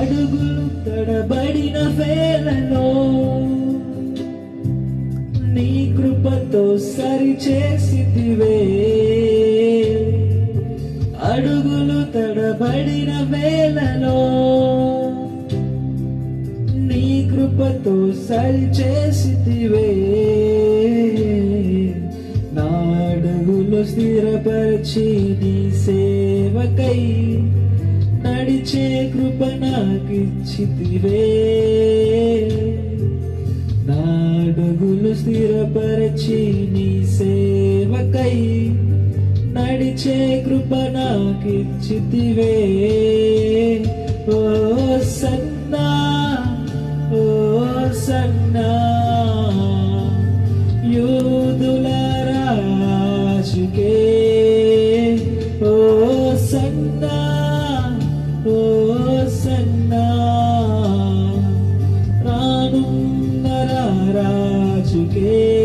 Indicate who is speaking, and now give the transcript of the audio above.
Speaker 1: అడుగులు తడబడిన వేళలో నీ కృపతో సరిచేసితివే. అడుగులు తడబడిన వేళలో నీ కృపతో సరిచేసితివే. నా అడుగులు స్థిరపరిచి నీ సేవకై నడిచే కృప నాకిచ్చితివే. నా అడుగులు స్థిరపరిచి నీ సేవకై నడిచే కృప నాకిచ్చితివే. ఓ సన్నా, ఓ సన్నా, యూదుల రాజుకే. ఓ సన్నా, ఓ సన్నా, రానున్న రాజుకే.